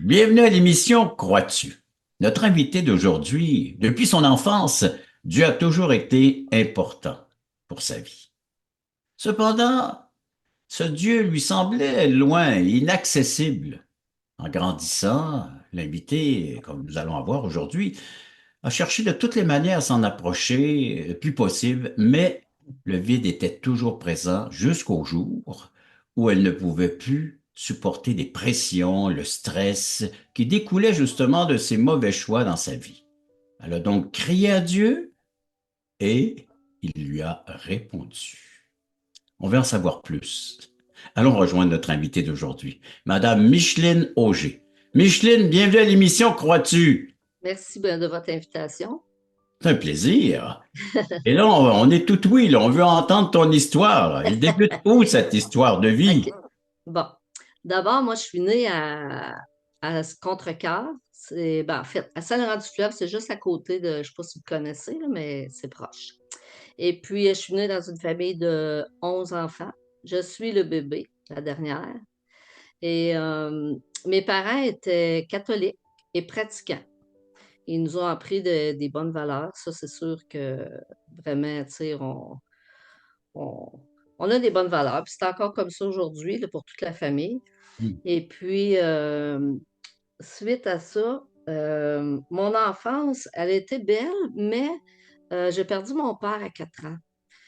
Bienvenue à l'émission Crois-tu? Notre invité d'aujourd'hui, depuis son enfance, Dieu a toujours été important pour sa vie. Cependant, ce Dieu lui semblait loin, inaccessible. En grandissant, l'invité, comme nous allons voir aujourd'hui, a cherché de toutes les manières à s'en approcher le plus possible, mais le vide était toujours présent jusqu'au jour où elle ne pouvait plus supporter les pressions, le stress qui découlaient justement de ses mauvais choix dans sa vie. Elle a donc crié à Dieu et il lui a répondu. On veut en savoir plus. Allons rejoindre notre invitée d'aujourd'hui, Madame Micheline Auger. Micheline, bienvenue à l'émission Crois-tu? Merci de votre invitation. C'est un plaisir. Et là, on est tout oui, là. On veut entendre ton histoire. Elle débute où, cette histoire de OK. vie? Bon. D'abord, moi, je suis née à Contrecœur. En fait, à Saint-Laurent-du-Fleuve, c'est juste à côté de, je ne sais pas si vous connaissez, là, mais c'est proche. Et puis, je suis née dans une famille de 11 enfants. Je suis le bébé, la dernière. Et mes parents étaient catholiques et pratiquants. Ils nous ont appris des bonnes valeurs. Ça, c'est sûr que vraiment, tu sais, on, on a des bonnes valeurs. Puis c'est encore comme ça aujourd'hui là, pour toute la famille. Hmm. Et puis, suite à ça, mon enfance, elle était belle, mais j'ai perdu mon père à 4 ans.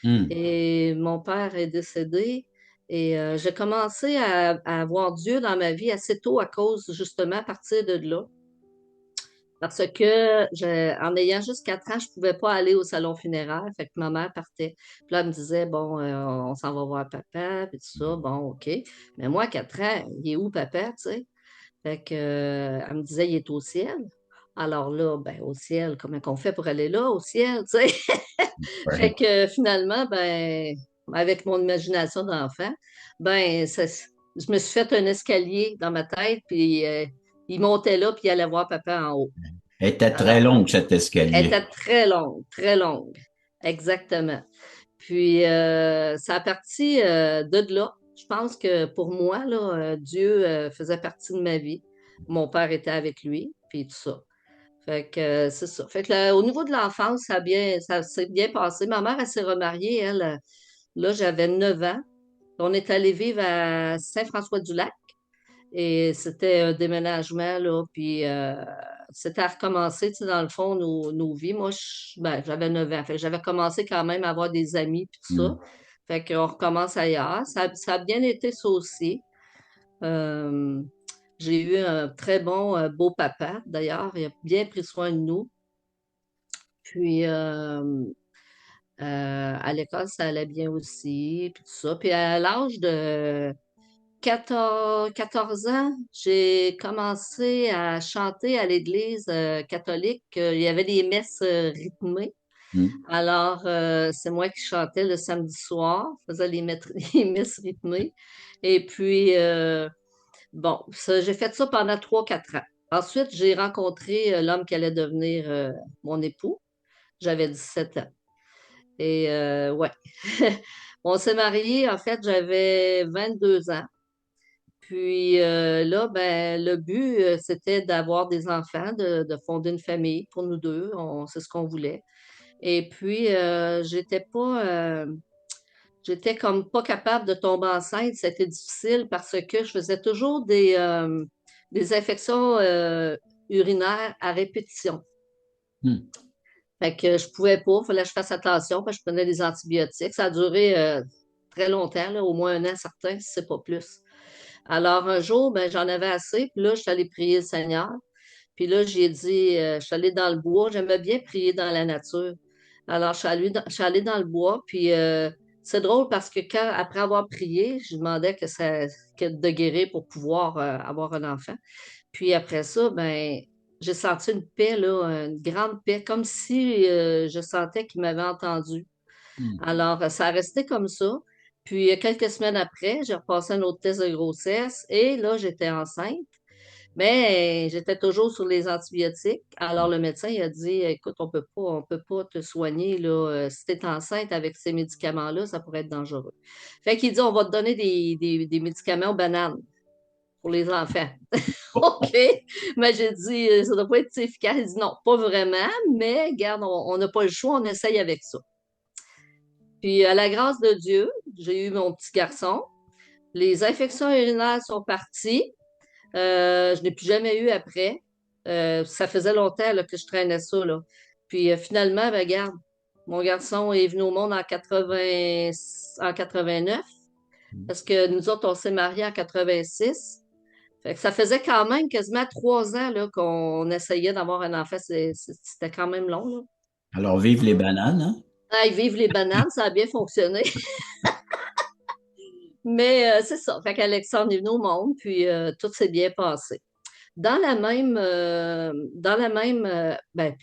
Hmm. Et mon père est décédé. Et j'ai commencé à voir Dieu dans ma vie assez tôt à cause, justement, à partir de là. Parce que en ayant juste 4 ans, je ne pouvais pas aller au salon funéraire. Fait que ma mère partait. Puis là, elle me disait, bon, on s'en va voir papa, puis tout ça. Bon, OK. Mais moi, à 4 ans, il est où papa, tu sais? Fait que, elle me disait, il est au ciel. Alors là, ben, au ciel, comment qu'on fait pour aller là, au ciel, tu sais? Fait Ouais. que finalement, ben, avec mon imagination d'enfant, ben, je me suis fait un escalier dans ma tête, puis il montait là, puis il allait voir papa en haut. Elle était très Alors, longue, cet elle escalier. était très longue, très longue. Exactement. Puis, ça a parti de là. Je pense que pour moi, là, Dieu faisait partie de ma vie. Mon père était avec lui, puis tout ça. Fait que c'est ça. Fait que au niveau de l'enfance, ça s'est bien passé. Ma mère, elle s'est remariée, elle, là, j'avais 9 ans. On est allé vivre à Saint-François-du-Lac. Et c'était un déménagement, là, puis c'était à recommencer, tu sais, dans le fond, nos vies. Moi, j'avais 9 ans, fait que j'avais commencé quand même à avoir des amis, puis tout ça. Hmm. Fait qu'on recommence ailleurs. Ça a bien été ça aussi. Euh, j'ai eu un très bon, beau papa, d'ailleurs. Il a bien pris soin de nous. Puis, à l'école, ça allait bien aussi, puis tout ça. Puis, à l'âge de 14 ans, j'ai commencé à chanter à l'église catholique. Il y avait des messes rythmées. Hmm. Alors, c'est moi qui chantais le samedi soir, faisais les messes rythmées. Et puis, bon, j'ai fait ça pendant 3 4 ans. Ensuite, j'ai rencontré l'homme qui allait devenir mon époux. J'avais 17 ans. Et ouais, on s'est mariés, en fait, j'avais 22 ans. Puis là, ben, le but, c'était d'avoir des enfants, de fonder une famille pour nous deux. C'est ce qu'on voulait. Et puis, j'étais comme pas capable de tomber enceinte. C'était difficile parce que je faisais toujours des infections urinaires à répétition. Hmm. Fait que je pouvais pas, il fallait que je fasse attention parce que je prenais des antibiotiques. Ça a duré très longtemps, là, au moins un an certain, si c'est pas plus. Alors, un jour, ben, j'en avais assez, puis là, je suis allée prier le Seigneur. Puis là, j'ai dit, je suis allée dans le bois. J'aimais bien prier dans la nature. Alors, je suis allée dans le bois, puis c'est drôle parce que après avoir prié, je demandais de guérir pour pouvoir avoir un enfant. Puis après ça, ben, j'ai senti une paix, là, une grande paix, comme si je sentais qu'il m'avait entendu. Hmm. Alors, ça a resté comme ça. Puis, quelques semaines après, j'ai repassé un autre test de grossesse et là, j'étais enceinte. Mais j'étais toujours sur les antibiotiques. Alors, le médecin, il a dit, écoute, on peut pas te soigner, là. Si tu es enceinte avec ces médicaments-là, ça pourrait être dangereux. Fait qu'il dit, on va te donner des médicaments aux bananes. pour les enfants. OK. Mais j'ai dit, ça ne doit pas être efficace. Il dit non, pas vraiment, mais regarde, on n'a pas le choix, on essaye avec ça. Puis, à la grâce de Dieu, j'ai eu mon petit garçon. Les infections urinaires sont parties. Je n'ai plus jamais eu après. Ça faisait longtemps là, que je traînais ça, là. Puis finalement, ben, regarde, mon garçon est venu au monde en 89, parce que nous autres, on s'est mariés en 86. Fait que ça faisait quand même quasiment 3 ans là, qu'on essayait d'avoir un enfant. C'était quand même long, là. Alors, vive les bananes, hein? Ah, ils vivent les bananes, ça a bien fonctionné. Mais c'est ça. Fait qu'Alexandre est venu au monde, puis tout s'est bien passé. Ben,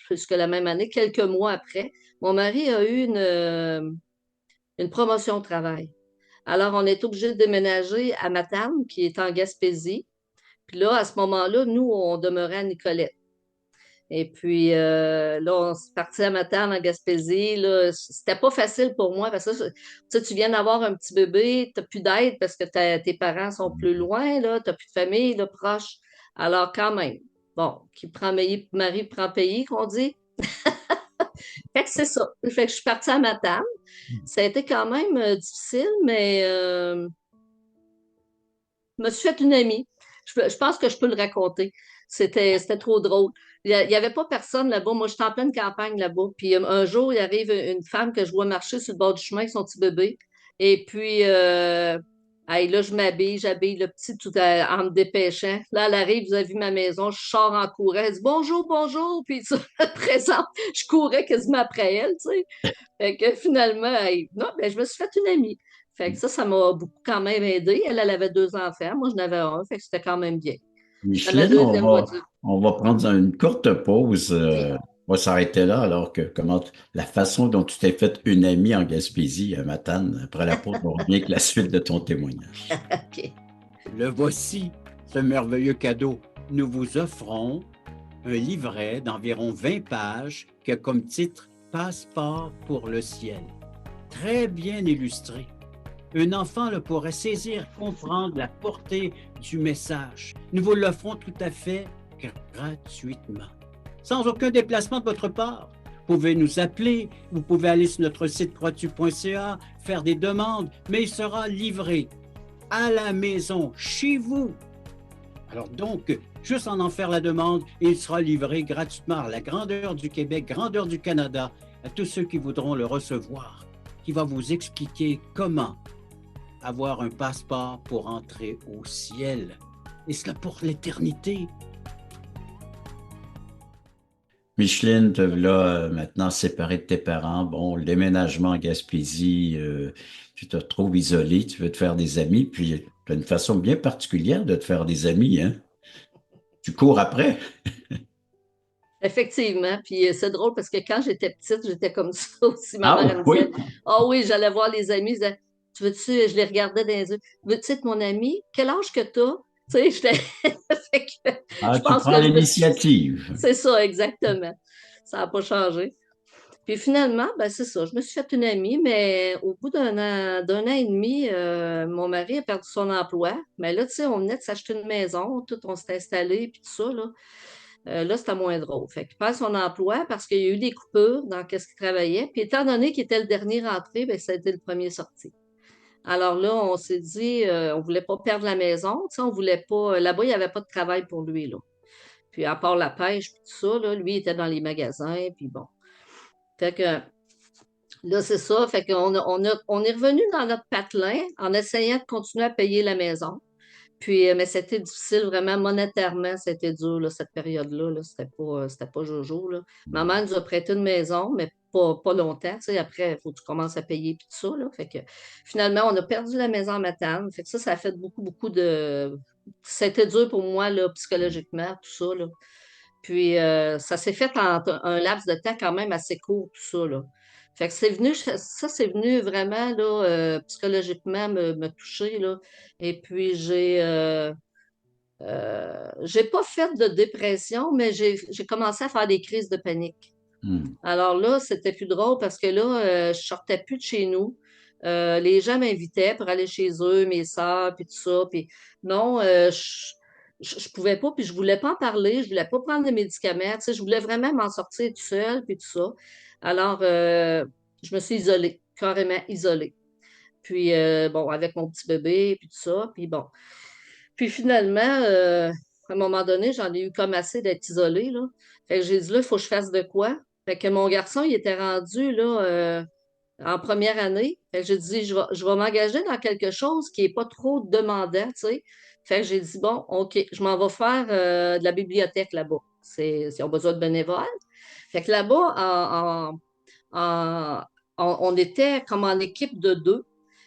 plus que la même année, quelques mois après, mon mari a eu une promotion de travail. Alors, on est obligé de déménager à Matane, qui est en Gaspésie. Puis là, à ce moment-là, nous, on demeurait à Nicolette. Et puis là, on s'est parti à Matane, en Gaspésie. Là, c'était pas facile pour moi parce que tu sais, tu viens d'avoir un petit bébé, tu n'as plus d'aide parce que tes parents sont plus loin, là, tu n'as plus de famille là, proche. Alors, quand même, bon, qui prend mari prend pays, qu'on dit. Fait que c'est ça. Fait que je suis partie à Matane. Ça a été quand même difficile, mais je me suis fait une amie. Je pense que je peux le raconter. C'était trop drôle. Il y avait pas personne là-bas. Moi, j'étais en pleine campagne là-bas. Puis un jour, il arrive une femme que je vois marcher sur le bord du chemin avec son petit bébé. Et puis, hey, là, je m'habille, j'habille le petit en me dépêchant. Là, elle arrive, vous avez vu ma maison, je sors en courant. Elle dit bonjour, bonjour. Puis, ça, me présente. Je courais quasiment après elle, tu sais. Fait que finalement, non, ben, je me suis fait une amie. Fait que ça m'a beaucoup quand même aidé. Elle avait 2 enfants, moi, j'en avais un, fait que c'était quand même bien. C'était ma Micheline, deuxième voiture. on va prendre une courte pause. On va s'arrêter là, alors que la façon dont tu t'es fait une amie en Gaspésie, à Matane, après la pause, on revient avec la suite de ton témoignage. OK. Le voici, ce merveilleux cadeau. Nous vous offrons un livret d'environ 20 pages qui a comme titre Passeport pour le ciel. Très bien illustré. Un enfant le pourrait saisir, comprendre la portée du message. Nous vous l'offrons tout à fait gratuitement, sans aucun déplacement de votre part. Vous pouvez nous appeler, vous pouvez aller sur notre site croatu.ca, faire des demandes, mais il sera livré à la maison, chez vous. Alors donc, juste en faire la demande et il sera livré gratuitement à la grandeur du Québec, grandeur du Canada, à tous ceux qui voudront le recevoir, qui va vous expliquer comment avoir un passeport pour entrer au ciel. Et cela pour l'éternité. Micheline, te voilà maintenant séparée de tes parents. Bon, le déménagement en Gaspésie, tu te retrouves isolé, tu veux te faire des amis, puis tu as une façon bien particulière de te faire des amis, hein? Tu cours après. Effectivement. Puis c'est drôle parce que quand j'étais petite, j'étais comme ça aussi. Ma mère, Ah elle me disait, oui, ah oui, j'allais voir les amis. Je disais, tu veux-tu, je les regardais dans les yeux. Veux-tu être mon ami? Quel âge que t'as? Tu sais, fait que ah, je tu pense prends que je me suis. l'initiative. C'est ça, exactement. Ça n'a pas changé. Puis finalement, ben c'est ça, je me suis fait une amie, mais au bout d'un an et demi, mon mari a perdu son emploi. Mais là, tu sais, on venait de s'acheter une maison, tout, on s'est installé, puis tout ça, là. Là, c'était moins drôle. Fait qu'il perd son emploi parce qu'il y a eu des coupures dans ce qu'il travaillait. Puis étant donné qu'il était le dernier rentré, ben, ça a été le premier sorti. Alors là, on s'est dit, on voulait pas perdre la maison, tu sais, on voulait pas. Là-bas, il n'y avait pas de travail pour lui, là. Puis à part la pêche, puis tout ça, là, lui, il était dans les magasins, puis bon. Fait que là, c'est ça. Fait qu'on on est revenu dans notre patelin en essayant de continuer à payer la maison. Puis, mais c'était difficile vraiment monétairement, c'était dur, là, cette période-là. Là. C'était pas jojo. Là. Maman nous a prêté une maison, mais pas longtemps. Tu sais, après, il faut que tu commences à payer puis tout ça. Là. Fait que finalement, on a perdu la maison à Matane. Fait que ça a fait beaucoup, beaucoup de. C'était dur pour moi, là, psychologiquement, tout ça. Là. Puis ça s'est fait en un laps de temps quand même assez court, tout ça, là. Fait que c'est venu vraiment là, psychologiquement me toucher, là. Et puis j'ai pas fait de dépression, mais j'ai commencé à faire des crises de panique. Hmm. Alors là, c'était plus drôle parce que là, je sortais plus de chez nous. Les gens m'invitaient pour aller chez eux, mes sœurs, puis tout ça. Puis non, je pouvais pas, puis je voulais pas en parler, je voulais pas prendre de médicaments. Tu sais, je voulais vraiment m'en sortir tout seul, puis tout ça. Alors, je me suis isolée, carrément isolée. Puis, bon, avec mon petit bébé, puis tout ça. Puis bon. Puis finalement, à un moment donné, j'en ai eu comme assez d'être isolée, là. Fait que j'ai dit, là, il faut que je fasse de quoi. Fait que mon garçon, il était rendu, là, en première année. Fait que j'ai dit, je vais m'engager dans quelque chose qui n'est pas trop demandant, tu sais. Fait que j'ai dit, bon, OK, je m'en vais faire de la bibliothèque là-bas. Ils ont besoin de bénévoles. Fait que là-bas, en- on était comme en équipe de deux.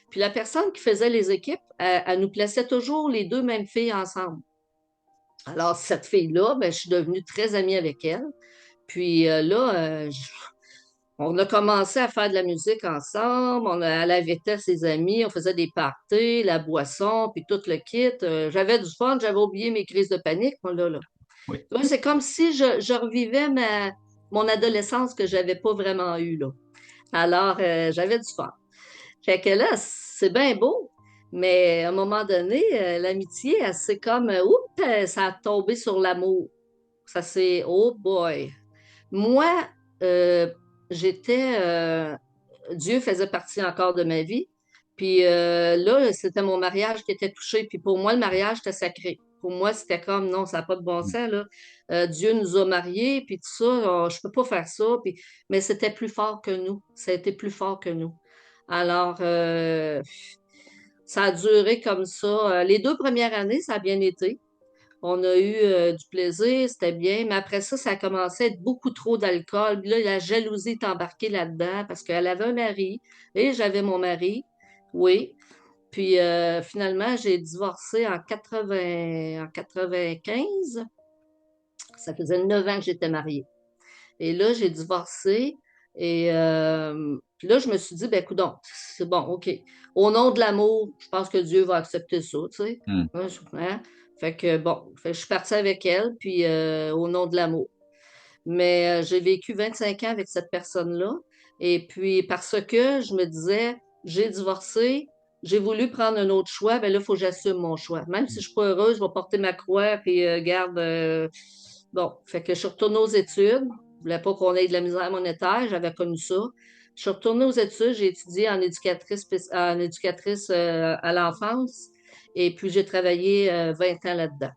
Puis la personne qui faisait les équipes, elle nous plaçait toujours les deux mêmes filles ensemble. Alors, cette fille-là, ben, je suis devenue très amie avec elle. Puis là, on a commencé à faire de la musique ensemble. Elle invitait ses amis, on faisait des parties, la boisson, puis tout le kit. J'avais du fun, j'avais oublié mes crises de panique, moi, là. Oui. Ouais, c'est comme si je revivais mon adolescence que j'avais pas vraiment eue, là. Alors, j'avais du fun. Fait que là, c'est bien beau, mais à un moment donné, l'amitié, elle s'est comme, oups, ça a tombé sur l'amour. Ça c'est, oh boy. Moi, euh, j'étais, Dieu faisait partie encore de ma vie. Puis là, c'était mon mariage qui était touché. Puis pour moi, le mariage, c'était sacré. Pour moi, c'était comme, non, ça n'a pas de bon sens, là. Dieu nous a mariés, puis tout ça, je peux pas faire ça. Puis... Mais c'était plus fort que nous. Ça a été plus fort que nous. Alors, ça a duré comme ça. Les 2 premières années, ça a bien été. On a eu du plaisir, c'était bien, mais après ça, ça a commencé à être beaucoup trop d'alcool. Puis là, la jalousie est embarquée là-dedans parce qu'elle avait un mari et j'avais mon mari, oui. Puis finalement, j'ai divorcé en 95. Ça faisait 9 ans que j'étais mariée. Et là, j'ai divorcé. Et puis là, je me suis dit, ben, coudonc, c'est bon, OK. Au nom de l'amour, je pense que Dieu va accepter ça, tu sais. Hmm. Hein? Fait que bon, fait que je suis partie avec elle, puis au nom de l'amour. Mais j'ai vécu 25 ans avec cette personne-là. Et puis, parce que je me disais, j'ai divorcé, j'ai voulu prendre un autre choix, ben là, il faut que j'assume mon choix. Même si je suis pas heureuse, je vais porter ma croix, puis garde. Bon, fait que je suis retournée aux études. Je voulais pas qu'on ait de la misère monétaire, j'avais connu ça. Je suis retournée aux études, j'ai étudié en éducatrice à l'enfance, et puis j'ai travaillé 20 ans là-dedans.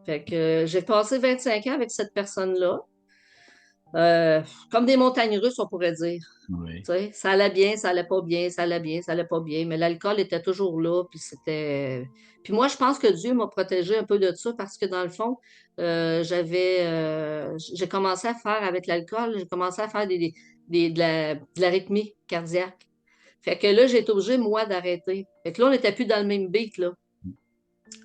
Fait que j'ai passé 25 ans avec cette personne-là. Euh, Comme des montagnes russes, on pourrait dire. Oui. Tu sais, ça allait bien, ça allait pas bien, ça allait bien, ça allait pas bien, mais l'alcool était toujours là, puis c'était... Puis moi, je pense que Dieu m'a protégé un peu de ça parce que dans le fond, j'ai commencé à faire avec l'alcool, j'ai commencé à faire de l'arythmie cardiaque. Fait que là, j'ai été obligée, moi, d'arrêter. Fait que là, on n'était plus dans le même beat, là.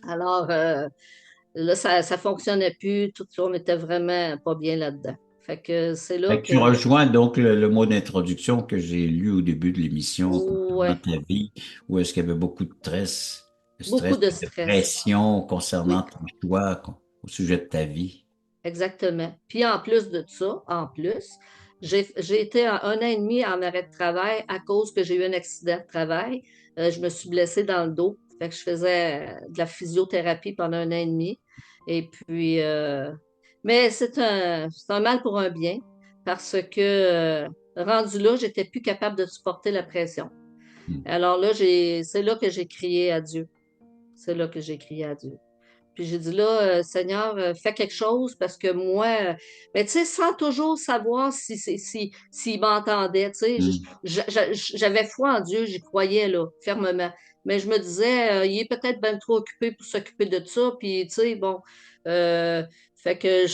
Alors, là, ça fonctionnait plus, tout ça, on était vraiment pas bien là-dedans. Fait que c'est là Fait que tu que... rejoins donc le mot d'introduction que j'ai lu au début de l'émission concernant Ouais, ta vie, où est-ce qu'il y avait beaucoup de beaucoup stress de et de stress. pression concernant Oui, ton choix au sujet de ta vie. exactement. Puis en plus de ça, en plus, j'ai été 1 an et demi en arrêt de travail à cause que j'ai eu un accident de travail. Je me suis blessée dans le dos. Fait que je faisais de la physiothérapie pendant 1 an et demi. Et puis, mais c'est un mal pour un bien parce que rendu là, j'étais plus capable de supporter la pression. Hmm. Alors là, c'est là que j'ai crié à Dieu. C'est là que j'ai crié à Dieu. Puis j'ai dit là, Seigneur, fais quelque chose parce que moi, mais tu sais, sans toujours savoir s'il m'entendait, tu sais, Hmm. j'avais foi en Dieu, j'y croyais là, fermement. Mais je me disais, il est peut-être bien trop occupé pour s'occuper de ça, puis tu sais, bon, euh, fait que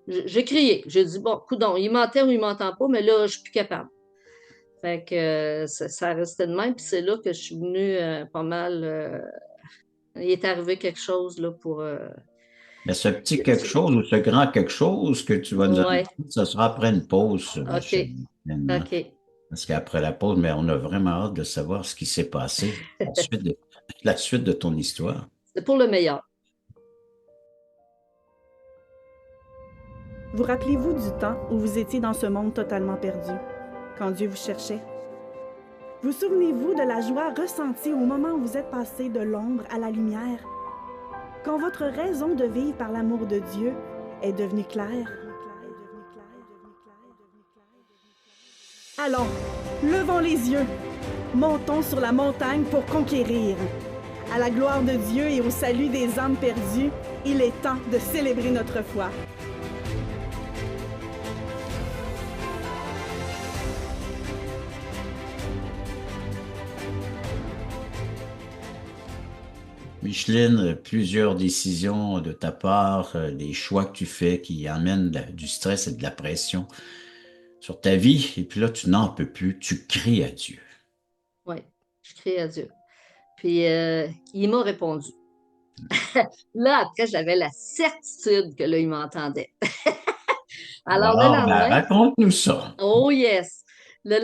j'ai crié, j'ai dit bon, coudonc, il m'entend ou il m'entend pas, mais là, je suis plus capable. Fait que ça restait de même, puis c'est là que je suis venue pas mal. Il est arrivé quelque chose là pour. Mais ce petit quelque chose ou ce grand quelque chose que tu vas nous annoncer, Ouais, ce sera après une pause, ma OK, chère. Maintenant. OK. Parce qu'après la pause, mais on a vraiment hâte de savoir ce qui s'est passé, la suite de ton histoire. C'est pour le meilleur. Vous rappelez-vous du temps où vous étiez dans ce monde totalement perdu, quand Dieu vous cherchait? Vous souvenez-vous de la joie ressentie au moment où vous êtes passé de l'ombre à la lumière? Quand votre raison de vivre par l'amour de Dieu est devenue claire? Allons, levons les yeux, montons sur la montagne pour conquérir. À la gloire de Dieu et au salut des âmes perdues, il est temps de célébrer notre foi. Micheline, plusieurs décisions de ta part, des choix que tu fais qui amènent du stress et de la pression sur ta vie, et puis là, tu n'en peux plus, tu cries à Dieu. Oui, je crie à Dieu. Puis il m'a répondu. Là, après, j'avais la certitude que là, il m'entendait. Alors, le Alors, ben, lendemain, raconte-nous ça. oh yes! Le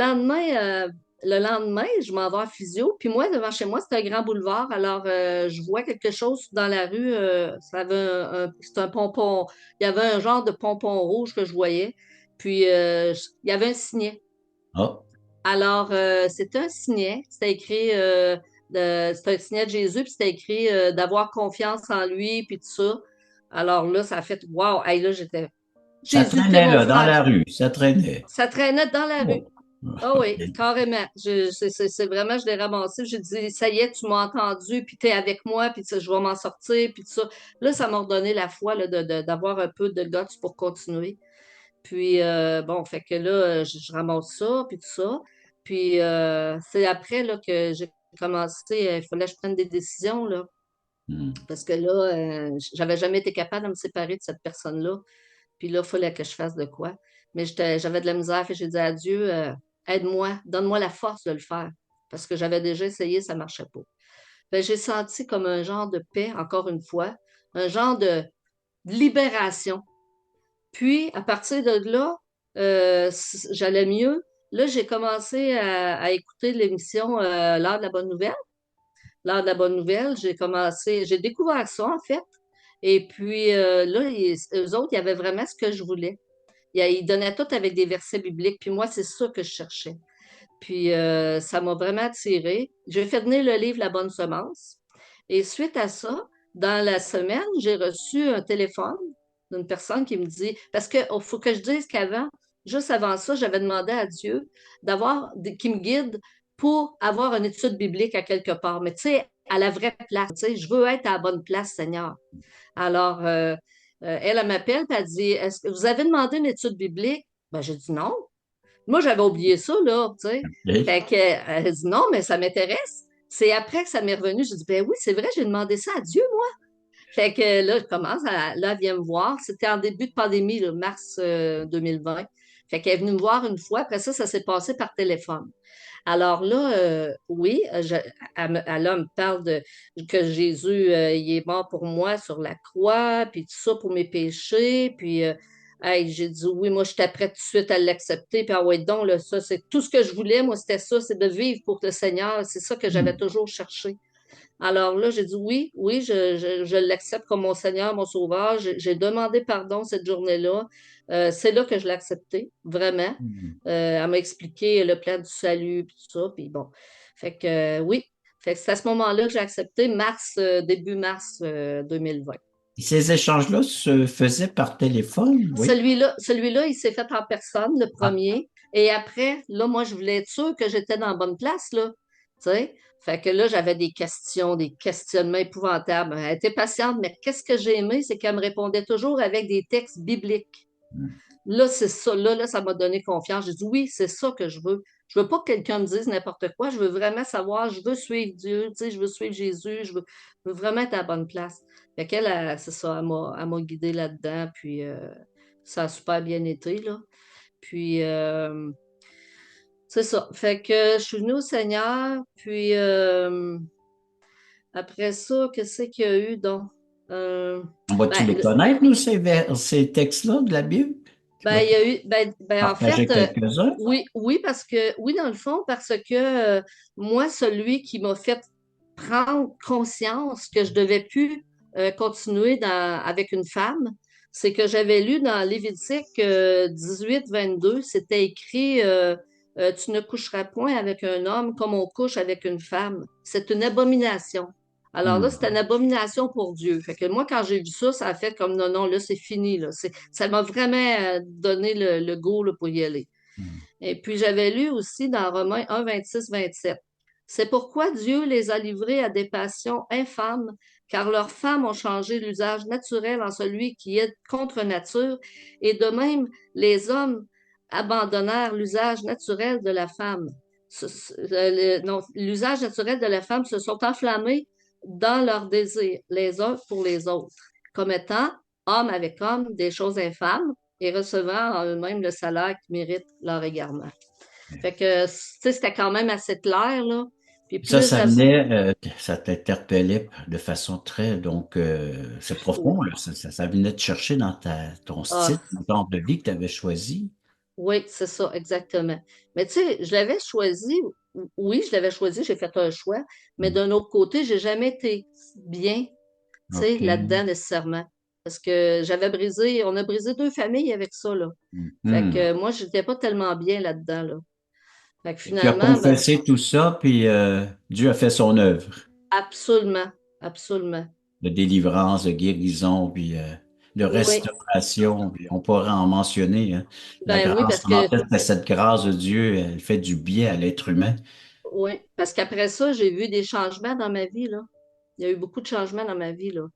lendemain, je m'en vais en physio. Puis moi, devant chez moi, c'est un grand boulevard. Alors, je vois quelque chose dans la rue. Ça avait c'est un pompon. Il y avait un genre de pompon rouge que je voyais. Puis, il y avait un signet. Ah, Alors, c'était un signet. C'était écrit, c'était un signet de Jésus. Puis, c'était écrit d'avoir confiance en lui. Puis tout ça. Alors là, ça a fait, wow! Hey, là, j'étais, ça Jésus, t'es traînait mon là, dans frère. la rue, ça traînait. Ça traînait dans la rue. Bon. Ah OK. oui, carrément. C'est vraiment, je l'ai ramassé. J'ai dit, ça y est, tu m'as entendu, puis t'es avec moi, puis je vais m'en sortir, puis tout ça. Là, ça m'a redonné la foi là, d'avoir un peu de guts pour continuer. Puis, bon, fait que là, je ramasse ça, puis tout ça. Puis, c'est après là, que j'ai commencé, il fallait que je prenne des décisions, là. Hmm. Parce que là, j'avais jamais été capable de me séparer de cette personne-là. Puis là, il fallait que je fasse de quoi. Mais j'avais de la misère, et j'ai dit à Dieu, aide-moi, donne-moi la force de le faire. Parce que j'avais déjà essayé, ça ne marchait pas. Ben, j'ai senti comme un genre de paix, encore une fois, un genre de libération. Puis, à partir de là, j'allais mieux. Là, j'ai commencé à écouter l'émission L'heure de la bonne nouvelle. L'heure de la bonne nouvelle, j'ai découvert ça, en fait. Et puis là, eux autres, il y avait vraiment ce que je voulais. Ils donnaient tout avec des versets bibliques. Puis moi, c'est ça que je cherchais. Puis ça m'a vraiment attirée. J'ai fait venir le livre La bonne semence. Et suite à ça, dans la semaine, j'ai reçu un téléphone d'une personne qui me dit, parce qu'il faut que je dise qu'avant, juste avant ça, j'avais demandé à Dieu qu'il me guide pour avoir une étude biblique à quelque part. Mais tu sais, à la vraie place. Tu sais, je veux être à la bonne place, Seigneur. Alors, elle m'appelle et elle dit, est-ce que vous avez demandé une étude biblique? Ben, j'ai dit non. Moi, j'avais oublié ça, là, tu sais. OK. Fait que, elle dit non, mais ça m'intéresse. C'est après que ça m'est revenu. J'ai dit, ben oui, c'est vrai, j'ai demandé ça à Dieu, moi. Fait que là, je commence, là, elle vient me voir. C'était en début de pandémie, là, mars 2020. Fait qu'elle est venue me voir une fois. Après ça, ça s'est passé par téléphone. Alors là, oui, elle me parle que Jésus, il est mort pour moi sur la croix, puis tout ça pour mes péchés. Puis, hey, j'ai dit oui, moi, j'étais prête tout de suite à l'accepter. Puis, ah ouais, donc, là, ça, c'est tout ce que je voulais. Moi, c'était ça, c'est de vivre pour le Seigneur. C'est ça que j'avais Hmm. toujours cherché. Alors là, j'ai dit oui, oui, je l'accepte comme mon Seigneur, mon Sauveur. J'ai demandé pardon cette journée-là. C'est là que je l'ai accepté, vraiment. Hmm. Elle m'a expliqué le plan du salut, puis tout ça, puis bon. Fait que oui, fait que c'est à ce moment-là que j'ai accepté, début mars 2020. Et ces échanges-là se faisaient par téléphone, oui? Celui-là, il s'est fait en personne, le Ah, premier. Et après, là, moi, je voulais être sûre que j'étais dans la bonne place, là. Tu sais? Fait que là, j'avais des questions, des questionnements épouvantables. Elle était patiente, mais qu'est-ce que j'ai aimé, c'est qu'elle me répondait toujours avec des textes bibliques. hmm. Là, c'est ça. Là, ça m'a donné confiance. J'ai dit, oui, c'est ça que je veux. Je veux pas que quelqu'un me dise n'importe quoi. Je veux vraiment savoir, je veux suivre Dieu, tu sais, je veux suivre Jésus, je veux vraiment être à la bonne place. Fait qu'elle, c'est ça, elle m'a guidée là-dedans, puis ça a super bien été, là. Puis, c'est ça. Fait que je suis venue au Seigneur, puis après ça, qu'est-ce qu'il y a eu, donc? On va-tu Ben, les connaître, nous, ces textes-là de la Bible? Tu Ben, vas il y a eu, ben, en fait, partager quelques-uns? oui, oui, oui, dans le fond, parce que moi, celui qui m'a fait prendre conscience que je devais plus continuer avec une femme, c'est que j'avais lu dans Lévitique 18, 22, c'était écrit tu ne coucheras point avec un homme comme on couche avec une femme. C'est une abomination. Alors là, c'est une abomination pour Dieu. Fait que moi, quand j'ai vu ça, ça a fait comme non, non, là, c'est fini. Là. Ça m'a vraiment donné le go là, pour y aller. Et puis, j'avais lu aussi dans Romains 1, 26, 27. C'est pourquoi Dieu les a livrés à des passions infâmes, car leurs femmes ont changé l'usage naturel en celui qui est contre nature, et de même, les hommes abandonnèrent l'usage naturel de la femme. Non, l'usage naturel de la femme se sont enflammés dans leurs désirs, les uns pour les autres, commettant, homme avec homme, des choses infâmes, et recevant en eux-mêmes le salaire qui mérite leur égarement. Fait que, tu sais, c'était quand même assez clair, là. Puis plus Ça venait, ça t'interpellait de façon très, donc, c'est profond, là. Ça venait te chercher dans ton style, Ah, ton genre de vie que tu avais choisi. oui, c'est ça, exactement. Mais tu sais, je l'avais choisi, oui, je l'avais choisi, j'ai fait un choix, mais Mm. d'un autre côté, j'ai jamais été bien, tu sais, OK. là-dedans nécessairement. Parce que on a brisé deux familles avec ça, là. Fait Mhm. que moi, j'étais pas tellement bien là-dedans, là. Fait que Tu as finalement, ben, confessé tout ça, puis Dieu a fait son œuvre absolument, absolument. de délivrance, de guérison, puis de Oui, restauration. Puis on pourrait en mentionner, hein. La ben oui, grâce, parce en que fait, c'est cette grâce de Dieu, elle fait du bien à l'être humain. Oui, parce qu'après ça, j'ai vu des changements dans ma vie, là. Il y a eu beaucoup de changements dans ma vie, là.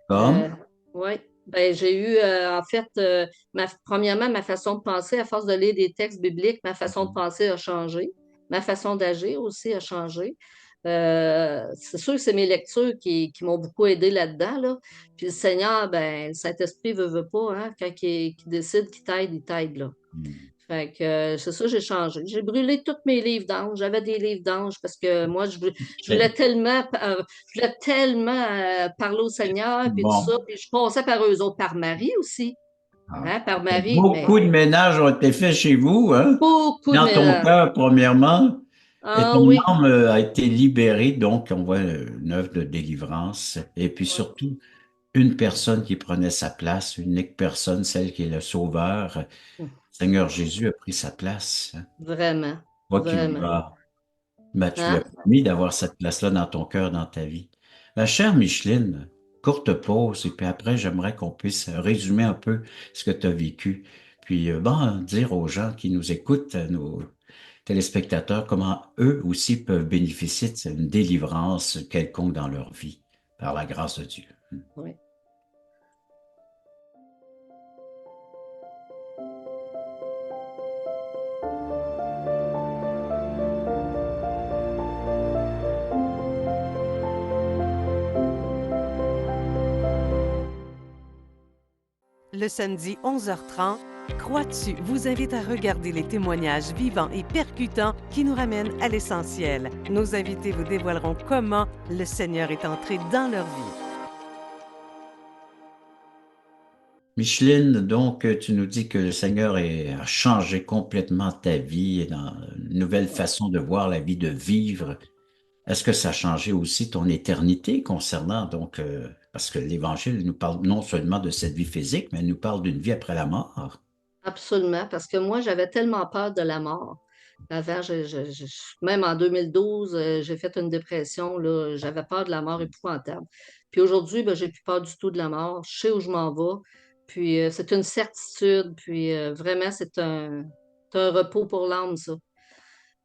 Comme? Euh, oui, ben, j'ai eu, en fait, premièrement, ma façon de penser, à force de lire des textes bibliques, ma façon de penser a changé. Ma façon d'agir aussi a changé. C'est sûr que c'est mes lectures qui m'ont beaucoup aidé là-dedans, là. Puis le Seigneur, ben, le Saint-Esprit veut pas, hein, quand il décide qu'il t'aide, il t'aide, là. Hmm. Fait que c'est ça, j'ai changé. J'ai brûlé tous mes livres d'anges. J'avais des livres d'anges parce que moi, je voulais tellement, parler au Seigneur, puis tout ça. Bon. Puis je passais par eux autres, par Marie aussi. Ah. Hein, par Marie, mais Beaucoup de ménages ont été faits chez vous, hein? beaucoup de Dans ton mélange. cœur, premièrement, et Ah ton oui, âme a été libérée, donc on voit une œuvre de délivrance. Et puis oui, surtout, une personne qui prenait sa place, une unique personne, celle qui est le Sauveur. Seigneur Jésus a pris sa place, hein. vraiment, Toi qui vraiment. tu lui as Hein? permis d'avoir cette place-là dans ton cœur, dans ta vie. Ma chère Micheline, courte pause, et puis après, j'aimerais qu'on puisse résumer un peu ce que tu as vécu. Puis, bon, dire aux gens qui nous écoutent, à nos téléspectateurs, comment eux aussi peuvent bénéficier d'une délivrance quelconque dans leur vie, par la grâce de Dieu. Oui. Le samedi 11h30, Crois-tu vous invite à regarder les témoignages vivants et percutants qui nous ramènent à l'essentiel. Nos invités vous dévoileront comment le Seigneur est entré dans leur vie. Micheline, donc, tu nous dis que le Seigneur a changé complètement ta vie, et dans une nouvelle façon de voir la vie, de vivre. Est-ce que ça a changé aussi ton éternité concernant, donc, parce que l'Évangile nous parle non seulement de cette vie physique, mais il nous parle d'une vie après la mort. Absolument, parce que moi, j'avais tellement peur de la mort. Avant, même en 2012, j'ai fait une dépression, là, j'avais peur de la mort épouvantable. Puis aujourd'hui, ben, j'ai plus peur du tout de la mort. Je sais où je m'en vais. Puis c'est une certitude. Puis vraiment, c'est un repos pour l'âme, ça.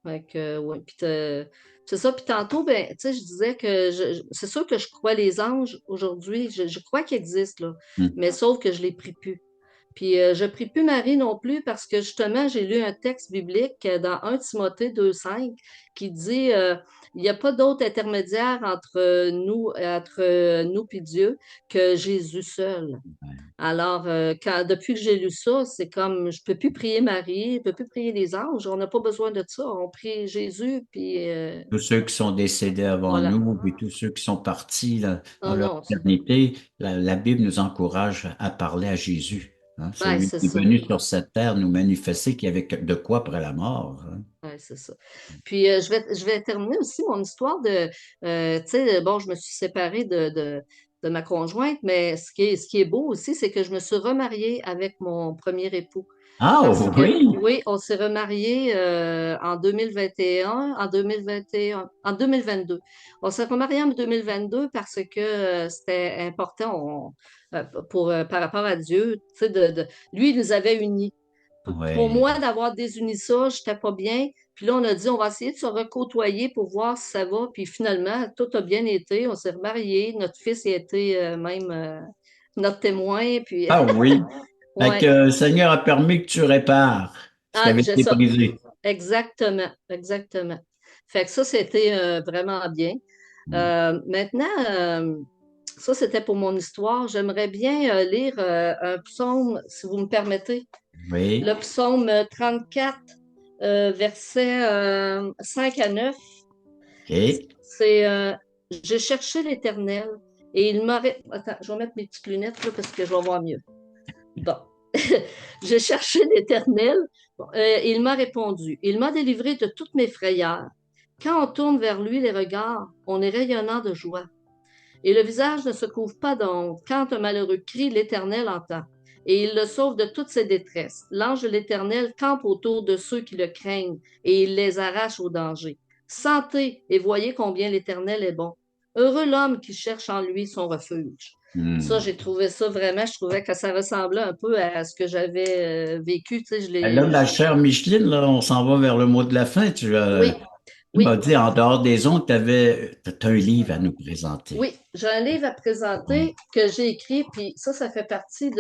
Fait que, ouais. Puis c'est ça. Puis tantôt, ben, tu sais, je disais que c'est sûr que je crois les anges aujourd'hui. Je crois qu'ils existent, là. Hmm. Mais sauf que je les prie plus. Puis je ne prie plus Marie non plus parce que justement, j'ai lu un texte biblique dans 1 Timothée 2,5 qui dit il n'y a pas d'autre intermédiaire entre nous et Dieu que Jésus seul. Alors, depuis que j'ai lu ça, c'est comme je ne peux plus prier Marie, je ne peux plus prier les anges, on n'a pas besoin de ça. On prie Jésus, puis Tous ceux qui sont décédés avant voilà. nous, puis tous ceux qui sont partis là, dans Oh leur non, éternité, la Bible nous encourage à parler à Jésus, hein, ben, celui c'est qui est ça. venu sur cette terre nous manifester qu'il y avait de quoi après la mort, hein. Ouais, c'est ça. Puis je vais terminer aussi mon histoire tu sais, bon, je me suis séparée de ma conjointe, mais ce qui est beau aussi, c'est que je me suis remariée avec mon premier époux. Ah Parce que, oui, oui, on s'est remariés en 2021, en 2022. On s'est remariés en 2022 parce que c'était important par rapport à Dieu. Tu sais, lui, il nous avait unis. Pour oui. moi, d'avoir désuni ça, je n'étais pas bien. Puis là, on a dit, on va essayer de se recôtoyer pour voir si ça va. Puis finalement, tout a bien été. On s'est remariés. Notre fils il a été même notre témoin. Puis, Ah oui. Fait que ouais. le Seigneur a permis que tu répares ce qui Ah, avait j'ai été ça. brisé. Exactement, exactement. Fait que ça, c'était vraiment bien. Hmm. Maintenant, ça, c'était pour mon histoire. J'aimerais bien lire un psaume, si vous me permettez. Oui. Le psaume 34, versets 5 à 9. OK. C'est J'ai cherché l'Éternel et il m'a. Attends, je vais mettre mes petites lunettes là, parce que je vais voir mieux. Bon. J'ai cherché l'Éternel, et il m'a répondu. Il m'a délivré de toutes mes frayeurs. Quand on tourne vers lui les regards, on est rayonnant de joie. Et le visage ne se couvre pas d'honte. Quand un malheureux crie, l'Éternel entend. Et il le sauve de toutes ses détresses. L'ange de l'Éternel campe autour de ceux qui le craignent et il les arrache au danger. Sentez et voyez combien l'Éternel est bon. Heureux l'homme qui cherche en lui son refuge. Ça, Hmm. j'ai trouvé ça vraiment, je trouvais que ça ressemblait un peu à ce que j'avais vécu. Tu sais, Là, ma chère Micheline, là, on s'en va vers le mot de la fin. oui, Tu m'as oui. dit, en dehors des ondes, t'as un livre à nous présenter. Oui, j'ai un livre à Bon. présenter que j'ai écrit, puis ça fait partie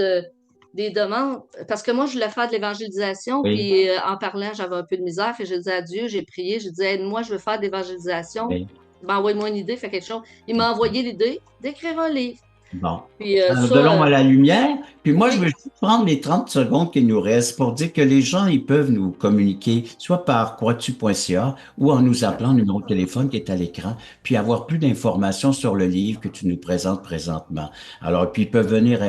des demandes, parce que moi, je voulais faire de l'évangélisation, Oui, puis en parlant, j'avais un peu de misère, et j'ai dit à Dieu, j'ai prié, j'ai dit, aide-moi, je veux faire de l'évangélisation, oui. envoie-moi une idée, fais quelque chose. Il m'a envoyé l'idée d'écrire un livre. Bon. Puis Alors, de l'ombre à la lumière. Puis moi, je veux oui, juste prendre les 30 secondes qui nous restent pour dire que les gens, ils peuvent nous communiquer, soit par croixtu.ca ou en nous appelant au numéro de téléphone qui est à l'écran, puis avoir plus d'informations sur le livre que tu nous présentes présentement. Alors, puis ils peuvent venir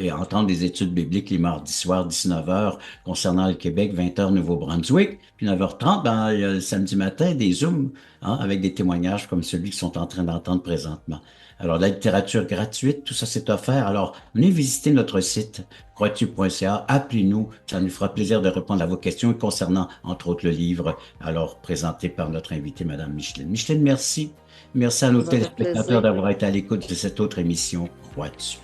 et entendre des études bibliques les mardis soirs, 19 heures, concernant le Québec, 20 heures Nouveau-Brunswick, puis 9h30, ben, il y a le samedi matin, des Zooms, hein, avec des témoignages comme celui qu'ils sont en train d'entendre présentement. Alors, la littérature gratuite, tout ça, c'est offert. Alors, venez visiter notre site, croixtu.ca, appelez-nous, ça nous fera plaisir de répondre à vos questions concernant, entre autres, le livre, alors présenté par notre invitée, Madame Micheline. Micheline, merci. Merci à nos ça fait téléspectateurs plaisir. d'avoir été à l'écoute de cette autre émission, Croix-tu.